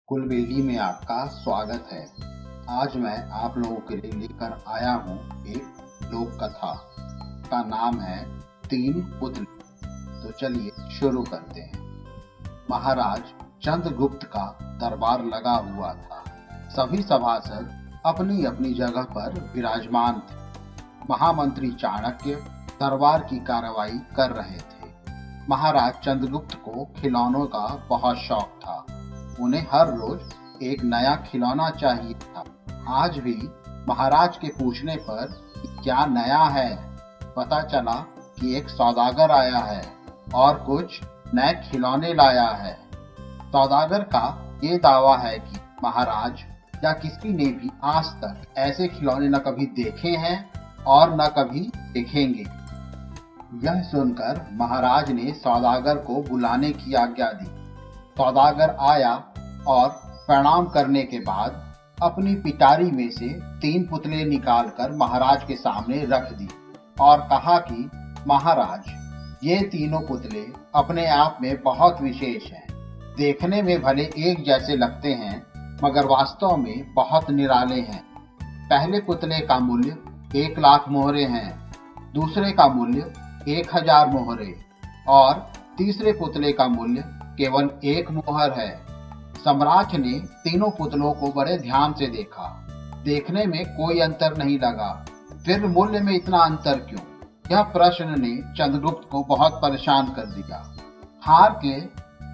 कुलबेली में आपका स्वागत है। आज मैं आप लोगों के लिए लेकर आया हूँ एक लोक कथा का नाम है तीन पुतले। तो चलिए शुरू करते हैं। महाराज चंद्रगुप्त का दरबार लगा हुआ था। सभी सभासद अपनी अपनी जगह पर विराजमान थे। महामंत्री चाणक्य दरबार की कार्रवाई कर रहे थे। महाराज चंद्रगुप्त को खिलौनों का बहुत शौक था। उन्हें हर रोज एक नया खिलौना चाहिए था। आज भी महाराज के पूछने पर क्या नया है, पता चला कि एक सौदागर आया है और कुछ नए खिलौने लाया है। सौदागर का ये दावा है कि महाराज या किसी ने भी आज तक ऐसे खिलौने न कभी देखे हैं और न कभी देखेंगे। यह सुनकर महाराज ने सौदागर को बुलाने की आज्ञा दी। सौदागर आया और प्रणाम करने के बाद अपनी पिटारी में से तीन पुतले निकालकर महाराज के सामने रख दी और कहा कि महाराज, ये तीनों पुतले अपने आप में बहुत विशेष हैं। देखने में भले एक जैसे लगते हैं मगर वास्तव में बहुत निराले हैं। पहले पुतले का मूल्य 1,00,000 मोहरे हैं, दूसरे का मूल्य 1,000 मोहरे और तीसरे पुतले का मूल्य केवल 1 मोहर है। सम्राट ने तीनों पुतलों को बड़े ध्यान से देखा। देखने में कोई अंतर नहीं लगा, फिर मूल्य में इतना अंतर क्यों? यह प्रश्न ने चंद्रगुप्त को बहुत परेशान कर दिया। हार के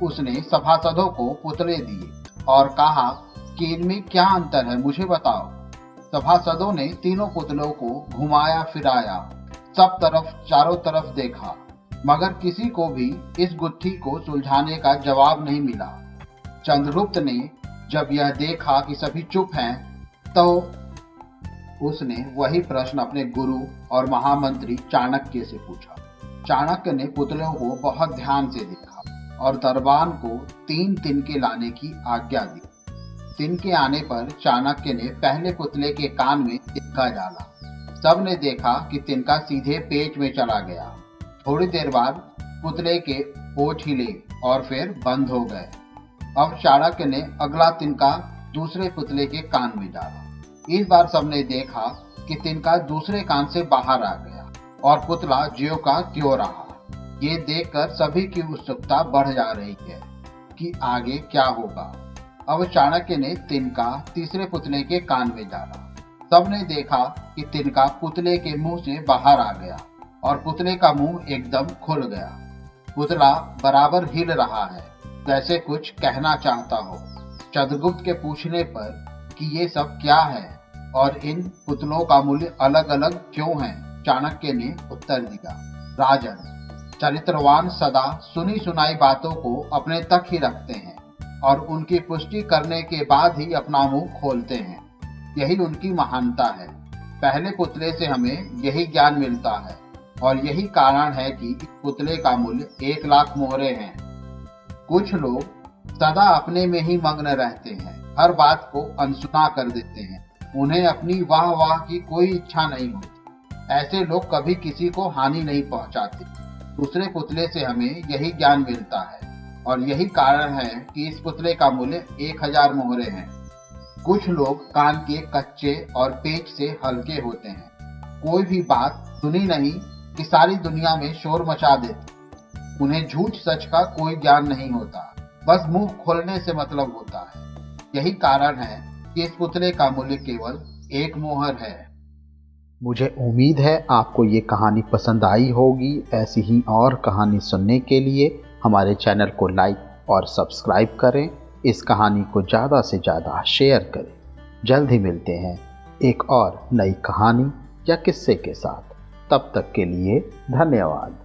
उसने सभासदों को पुतले दिए और कहा कि इनमें क्या अंतर है, मुझे बताओ। सभासदों ने तीनों पुतलों को घुमाया फिराया, सब तरफ चारों तरफ देखा, मगर किसी को भी इस गुत्थी को सुलझाने का जवाब नहीं मिला। चंद्रगुप्त ने जब यह देखा कि सभी चुप हैं, तो उसने वही प्रश्न अपने गुरु और महामंत्री चाणक्य से पूछा। चाणक्य ने पुतलों को बहुत ध्यान से देखा और दरबार को 3 तिनके लाने की आज्ञा दी। तिनके आने पर चाणक्य ने पहले पुतले के कान में तिनका डाला। सबने देखा कि तिनका सीधे पेट में चला गया। थोड़ी देर बाद पुतले के ओठ हिले और फिर बंद हो गए। अब चाणक्य ने अगला तिनका दूसरे पुतले के कान में डाला। इस बार सबने देखा कि तिनका दूसरे कान से बाहर आ गया और पुतला ज्यों का त्यों रहा। ये देखकर सभी की उत्सुकता बढ़ जा रही है कि आगे क्या होगा। अब चाणक्य ने तिनका तीसरे पुतले के कान में डाला। सबने देखा कि तिनका पुतले के मुंह से बाहर आ गया और पुतले का मुंह एकदम खुल गया। पुतला बराबर हिल रहा है, जैसे कुछ कहना चाहता हो। चंद्रगुप्त के पूछने पर कि ये सब क्या है और इन पुतलों का मूल्य अलग अलग क्यों है, चाणक्य ने उत्तर दिया, राजन, चरित्रवान सदा सुनी सुनाई बातों को अपने तक ही रखते हैं और उनकी पुष्टि करने के बाद ही अपना मुंह खोलते हैं। यही उनकी महानता है। पहले पुतले से हमें यही ज्ञान मिलता है और यही कारण है कि इस पुतले का मूल्य 1,00,000 मोहरे हैं। कुछ लोग सदा अपने में ही मग्न रहते हैं, हर बात को अनसुना कर देते हैं। उन्हें अपनी वाह वाह की कोई इच्छा नहीं होती। ऐसे लोग कभी किसी को हानि नहीं पहुंचाते। दूसरे पुतले से हमें यही ज्ञान मिलता है और यही कारण है कि इस पुतले का मूल्य 1,000 मोहरे हैं। कुछ लोग कान के कच्चे और पेट से हल्के होते हैं। कोई भी बात सुनी नहीं कि सारी दुनिया में शोर मचा देते। उन्हें झूठ सच का कोई ज्ञान नहीं होता, बस मुंह खोलने से मतलब होता है। यही कारण है कि इस पुतले का मूल्य केवल 1 मोहर है। मुझे उम्मीद है आपको ये कहानी पसंद आई होगी। ऐसी ही और कहानी सुनने के लिए हमारे चैनल को लाइक और सब्सक्राइब करें। इस कहानी को ज़्यादा से ज़्यादा शेयर करें। जल्द ही मिलते हैं एक और नई कहानी या किस्से के साथ। तब तक के लिए धन्यवाद।